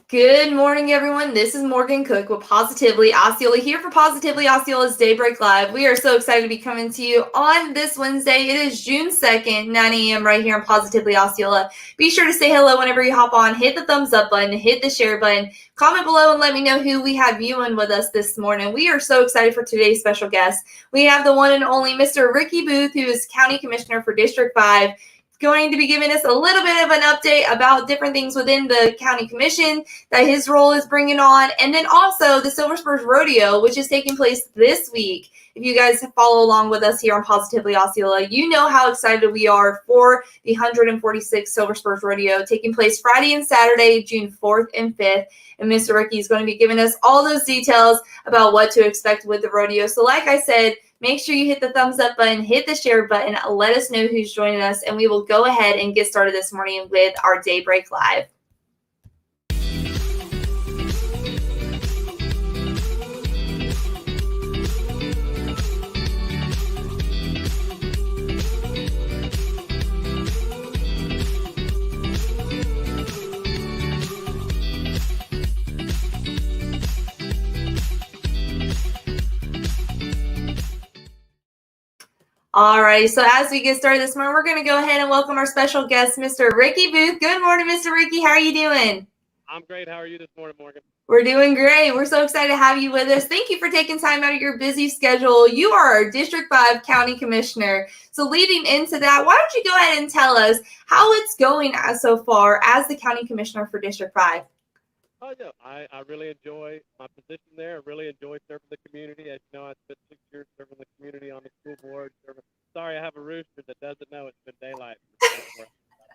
Good morning, everyone. This is Morgan Cook with Positively Osceola here for Positively Osceola's Daybreak Live. We are so excited to be coming to you on this Wednesday. It is June 2nd, 9 a.m. right here on Positively Osceola. Be sure to say hello whenever you hop on. Hit the thumbs up button, hit the share button, comment below, and let me know who we have viewing with us this morning. We are so excited for today's special guest. We have the one and only Mr. Ricky Booth, who is County Commissioner for District 5. Going to be giving us a little bit of an update about different things within the county commission that his role is bringing on, and then also the Silver Spurs Rodeo, which is taking place this week. If you guys follow along with us here on Positively Osceola, you know how excited we are for the 146th Silver Spurs Rodeo taking place Friday and Saturday, June 4th and 5th. And Mr. Ricky is going to be giving us all those details about what to expect with the rodeo. So like I said, make sure you hit the thumbs up button, hit the share button, let us know who's joining us, and we will go ahead and get started this morning with our Daybreak Live. Alrighty, so as we get started this morning, we're going to go ahead and welcome our special guest, Mr. Ricky Booth. Good morning, Mr. Ricky. How are you doing? I'm great. How are you this morning, Morgan? We're doing great. We're so excited to have you with us. Thank you for taking time out of your busy schedule. You are our District 5 County Commissioner. So leading into that, why don't you go ahead and tell us how it's going so far as the County Commissioner for District 5? Oh, yeah. I really enjoy my position there. I really enjoy serving the community. As you know, I spent 6 years serving the community on the school board. Sorry, I have a rooster that doesn't know it's been daylight. I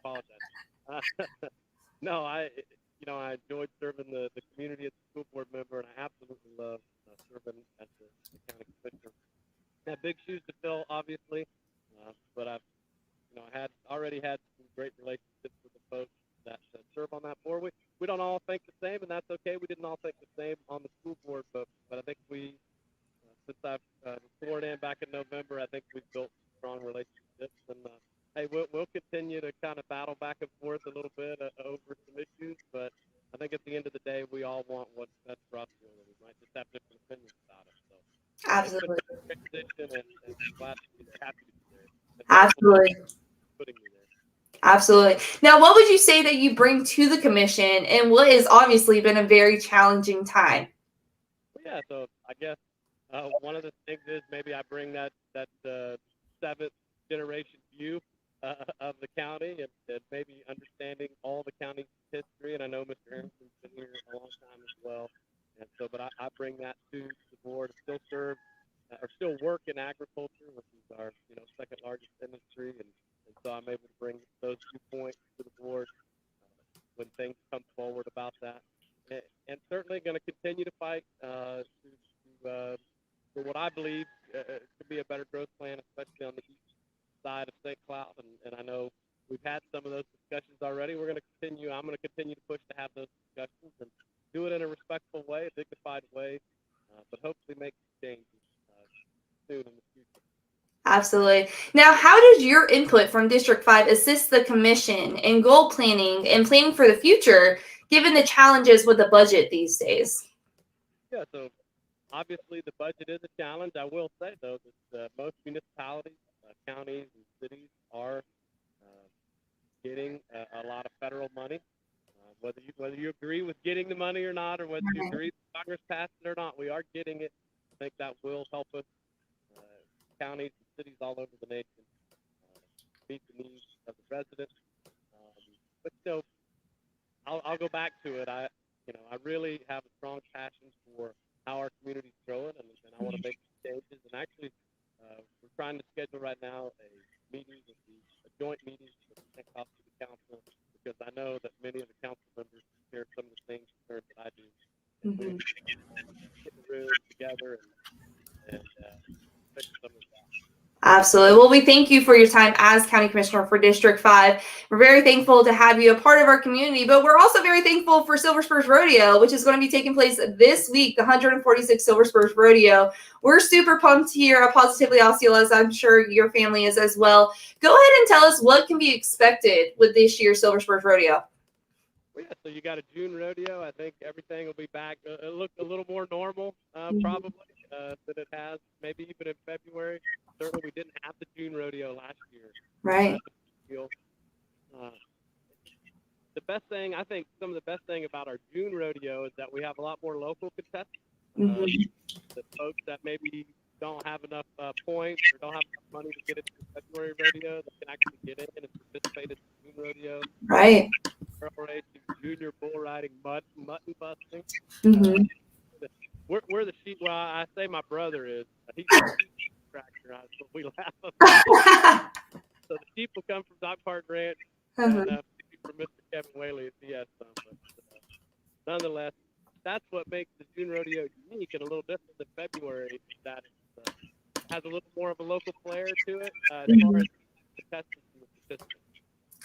apologize. No, I enjoyed serving the community as a school board member, and I absolutely love serving as the county commissioner. I have big shoes to fill, obviously, but I already had some great relationships with the folks that serve on that board. We don't all think the same, and that's okay. We didn't all think the same on the school board, but I think since I've sworn in back in November, I think we've built strong relationships, and hey, we'll continue to kind of battle back and forth a little bit over some issues, but I think at the end of the day, we all want what's best for us. We might just have different opinions about it. So Absolutely. It's been a great position, and I'm glad to be there, happy to be there. Absolutely. Putting me there. Absolutely. Now, what would you say that you bring to the commission in what has obviously been a very challenging time? Well, yeah, so I guess one of the things is maybe I bring that seventh generation view of the county and maybe understanding all the county's history. And I know Mr. Harrison's been here a long time as well. And so, but I bring that to the board. I still work in agriculture, which is our second largest industry, and so I'm able to bring those 2 points to the board when things come forward about that. And certainly going to continue to fight for what I believe could be a better growth plan, especially on the east side of St. Cloud. And I know we've had some of those discussions already. I'm going to continue to push to have those discussions and do it in a respectful way, a dignified way, but hopefully make changes soon in the future. Absolutely. Now, how does your input from District 5 assist the commission in goal planning and planning for the future, given the challenges with the budget these days? Yeah, so obviously the budget is a challenge. I will say, though, that most municipalities, counties, and cities are getting a lot of federal money. Whether you agree with getting the money or not, or whether you agree that Congress passed it or not, we are getting it. I think that will help us, counties and cities all over the nation, meet the needs of the residents. But I'll go back to it. I really have a strong passion for how our community's growing, and I want to make changes. And actually, we're trying to schedule right now a joint meeting with the St. Cloud City Council, because I know that many of the council members share some of the same concerns that I do. And we need to get the room together and fix some of that. Absolutely. Well, we thank you for your time as County Commissioner for District 5. We're very thankful to have you a part of our community, but we're also very thankful for Silver Spurs Rodeo, which is going to be taking place this week, the 146th Silver Spurs Rodeo. We're super pumped here at Positively Osceola, as I'm sure your family is as well. Go ahead and tell us what can be expected with this year's Silver Spurs Rodeo. Well, yeah, so you got a June rodeo. I think everything will be back. It'll look a little more normal, Mhm. probably, than it has maybe even in February. Certainly, we didn't have the June rodeo last year. Right. Feel, uh, the best thing, I think, some of the best thing about our June rodeo is that we have a lot more local contestants. Uh, Mhm. the folks that maybe don't have enough points or don't have enough money to get into the February rodeo, they can actually get in and participate in the June rodeo. Right. Barrel racing, junior bull riding, mutton busting. Uh, Mhm. we're the sheep. Well, I say my brother is. He's the sheep tractor. So we laugh about it. So the sheep will come from Dog Park Ranch, Uh-huh. and from Mr. Kevin Whaley if he has some. But nonetheless, that's what makes the June rodeo unique and a little different than February. Is that it has a little more of a local flair to it as far Mhm. as the contestants and the participants.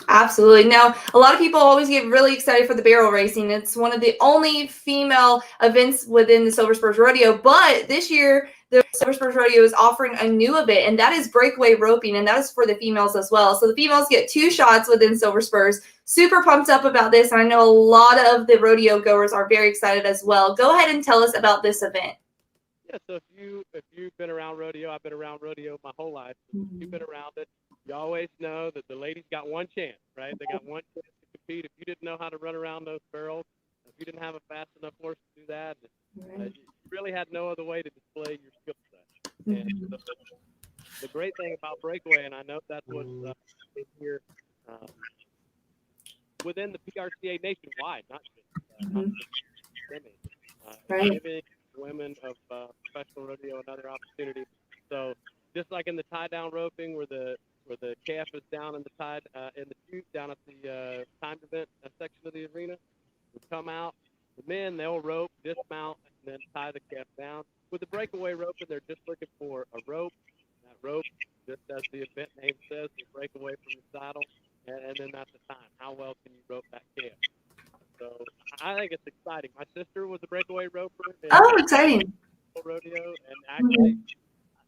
Absolutely. Now, a lot of people always get really excited for the barrel racing. It's one of the only female events within the Silver Spurs Rodeo. But this year, the Silver Spurs Rodeo is offering a new event, and that is breakaway roping, and that is for the females as well. So the females get 2 shots within Silver Spurs. Super pumped up about this, and I know a lot of the rodeo goers are very excited as well. Go ahead and tell us about this event. Yeah, so if you've been around rodeo, I've been around rodeo my whole life. If you've been around it, you always know that the ladies got one chance, right? They got one chance to compete. If you didn't know how to run around those barrels, if you didn't have a fast enough horse to do that, Right. you really had no other way to display your skill set. And Mhm. so the great thing about breakaway, and I know that's what's in here um, within the PRCA nationwide, not Mhm. just women. It's Right. giving women of professional rodeo another opportunity. So just like in the tie down roping, where the calf is down in the tide in the chute down at the timed event section of the arena, we come out. The men they'll rope, dismount, and then tie the calf down. With the breakaway roping, they're just looking for a rope. That rope, just as the event name says, will break away from the saddle, and then that's the time. How well can you rope that calf? So I think it's exciting. My sister was a breakaway roper in Oh, exciting. rodeo, and actually, Mhm.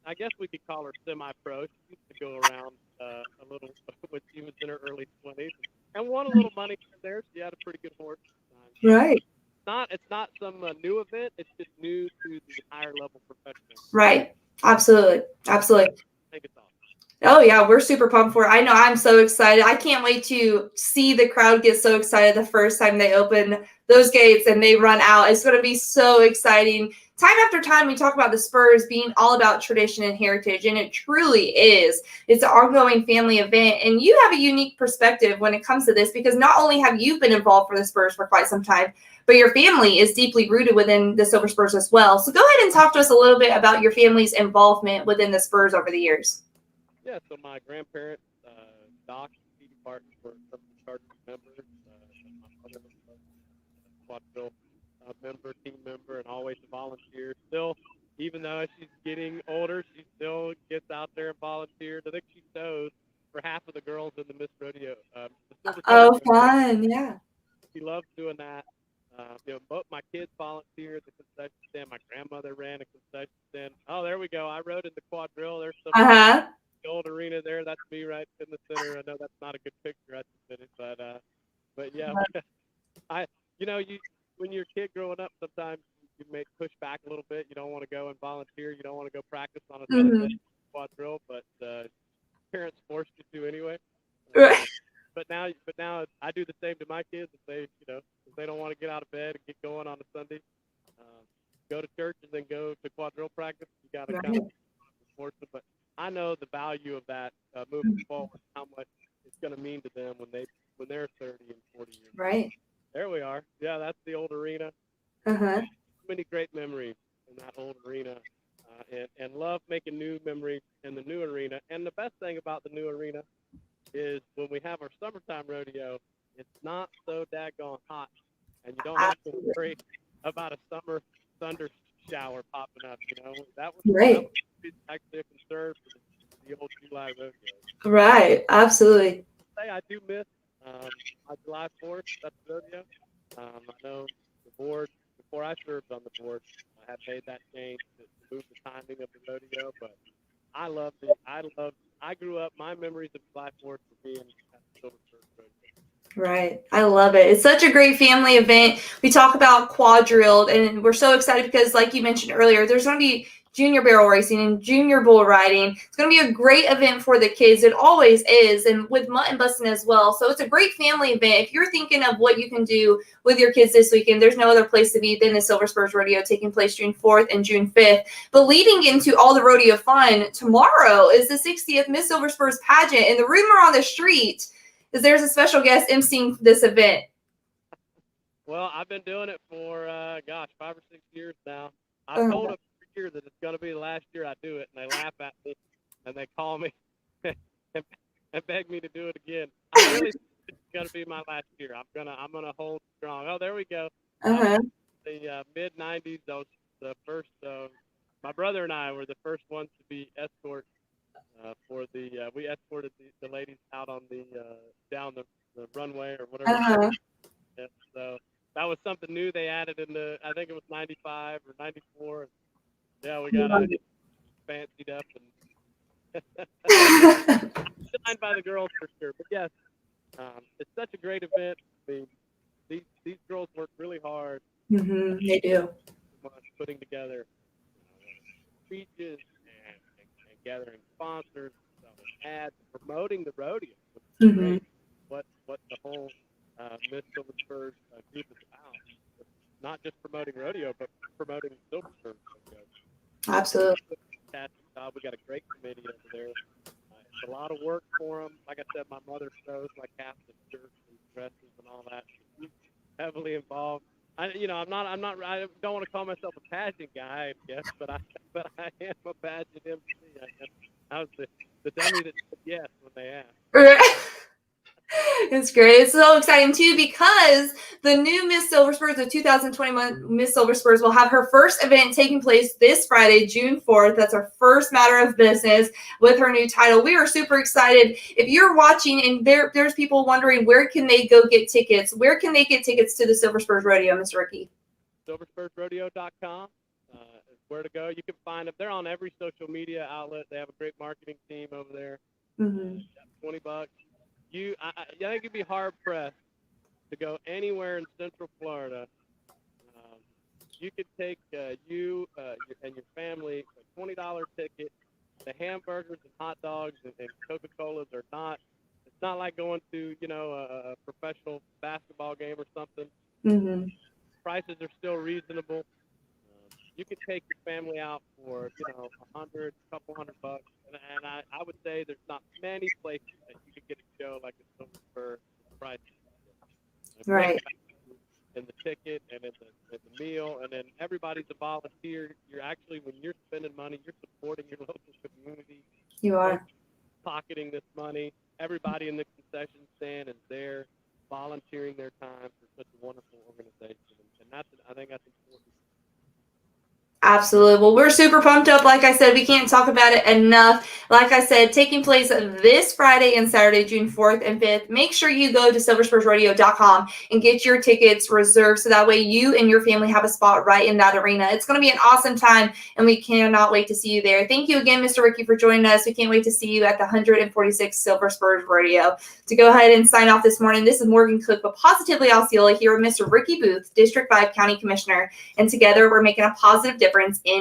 I guess we could call her semi-pro. She used to go around a little when she was in her early 20s and won a little money there. She had a pretty good horse at the time. So Right. it's not some new event. It's just new to the higher level professional. Right. Absolutely. I Absolutely. think it's awesome. Oh yeah, we're super pumped for it. I know I'm so excited. I can't wait to see the crowd get so excited the first time they open those gates and they run out. It's going to be so exciting. Time after time, we talk about the Spurs being all about tradition and heritage, and it truly is. It's an ongoing family event, and you have a unique perspective when it comes to this because not only have you been involved for the Spurs for quite some time, but your family is deeply rooted within the Silver Spurs as well. So go ahead and talk to us a little bit about your family's involvement within the Spurs over the years. Yeah. So my grandparents, Doc and Petey Barton, were some of the Chargers members. My mother was a quadrille member, team member, and always a volunteer. Still, even though she's getting older, she still gets out there and volunteers. I think she sews for half of the girls in the Miss Rodeo, the Silver Feather Oh, Rodeo. fun. Yeah. She loves doing that. Both my kids volunteer at the concession stand. My grandmother ran a concession stand. Oh, there we go. I rode in the quadrille. There's some Uh-huh. the old arena there. That's me right in the center. I know that's not a good picture at the minute, but yeah, I you when you're a kid growing up, sometimes you may push back a little bit. You don't want to go and volunteer. You don't want to go practice on a Sunday Mhm. quadrille, but parents forced you to anyway. Right. Um, but now I do the same to my kids. If they don't want to get out of bed and get going on a Sunday, um, go to church and then go to quadrille practice. You got to kind of Right. force them. But I know the value of that moving forward, how much it's going to mean to them when they're 30 and 40 years old. Right. There we are. Yeah, that's the old arena. Uh-huh. Many great memories in that old arena, and love making new memories in the new arena. And the best thing about the new arena is when we have our summertime rodeo, it's not so daggone hot, and you don't have to Absolutely. worry about a summer thunder shower popping up. That was Right. actually a concern for the old July rodeo. Right. Absolutely. Say I do miss my July 4th. That's the rodeo. I know the board before I served on the board, I had made that change to move the timing of the rodeo. But I grew up. My memories of July 4th were being at the Silver Spurs Rodeo. Right. I love it. It's such a great family event. We talk about quadrilled, and we're so excited because, like you mentioned earlier, there's going to be junior barrel racing and junior bull riding. It's going to be a great event for the kids. It always is, and with mutton busting as well. So it's a great family event. If you're thinking of what you can do with your kids this weekend, there's no other place to be than the Silver Spurs Rodeo, taking place June 4th and June 5th. But leading into all the rodeo fun, tomorrow is the 60th Miss Silver Spurs pageant, and the rumor on the street is there's a special guest emceeing this event. Well, I've been doing it for, 5 or 6 years now. I've told them every year that it's going to be the last year I do it, and they laugh at me, and they call me and beg me to do it again. I really think it's going to be my last year. I'm gonna hold strong. Oh, there we go. The mid-'90s, I was the first. My brother and I were the first ones to be escorts. We escorted the ladies out on the down the runway or whatever. And so that was something new they added in I think it was 95 or 94. Yeah, we got fancied up and signed by the girls for sure. But yes, it's such a great event. I mean, these girls work really hard. They do. Putting together speeches and gathering sponsors, ads, promoting the rodeo. Which is great. What the whole Miss Silver Spurs group is about. It's not just promoting rodeo, but promoting Silver Spurs rodeo. Absolutely. Fantastic job. We got a great committee over there. It's a lot of work for them. Like I said, my mother sews like half the shirts and dresses and all that. She's heavily involved. I don't want to call myself a pageant guy, I guess, but I am a pageant MC. I was the dummy that said yes when they asked. It's great. It's so exciting too because the new Miss Silver Spurs, the 2021 Miss Silver Spurs, will have her first event taking place this Friday, June 4th. That's our first matter of business with her new title. We are super excited. If you're watching and there's people wondering where can they go get tickets, where can they get tickets to the Silver Spurs Rodeo, Mr. Ricky? SilverSpursRodeo.com is where to go. You can find them. They're on every social media outlet. They have a great marketing team over there. $20. I think you'd be hard-pressed to go anywhere in Central Florida. You could take you and your family a $20 ticket. The hamburgers and hot dogs and Coca-Colas are not – it's not like going to, a professional basketball game or something. Prices are still reasonable. You could take your family out for, $100, couple $100. And I would say there's not many places that you could get a show like a Silver Spur price. Right. And the ticket and in the meal, and then everybody's a volunteer. You're actually, when you're spending money, you're supporting your local community. You are. Pocketing this money. Everybody in the concession stand is there volunteering their time for such a wonderful organization. And I think that's important. Absolutely. Well, we're super pumped up. Like I said, we can't talk about it enough. Like I said, taking place this Friday and Saturday, June 4th and 5th. Make sure you go to SilverSpursRodeo.com and get your tickets reserved so that way you and your family have a spot right in that arena. It's going to be an awesome time, and we cannot wait to see you there. Thank you again, Mr. Ricky, for joining us. We can't wait to see you at the 146th Silver Spurs Rodeo. To go ahead and sign off this morning, this is Morgan Cook with Positively Osceola here with Mr. Ricky Booth, District 5 County Commissioner, and together we're making a positive difference in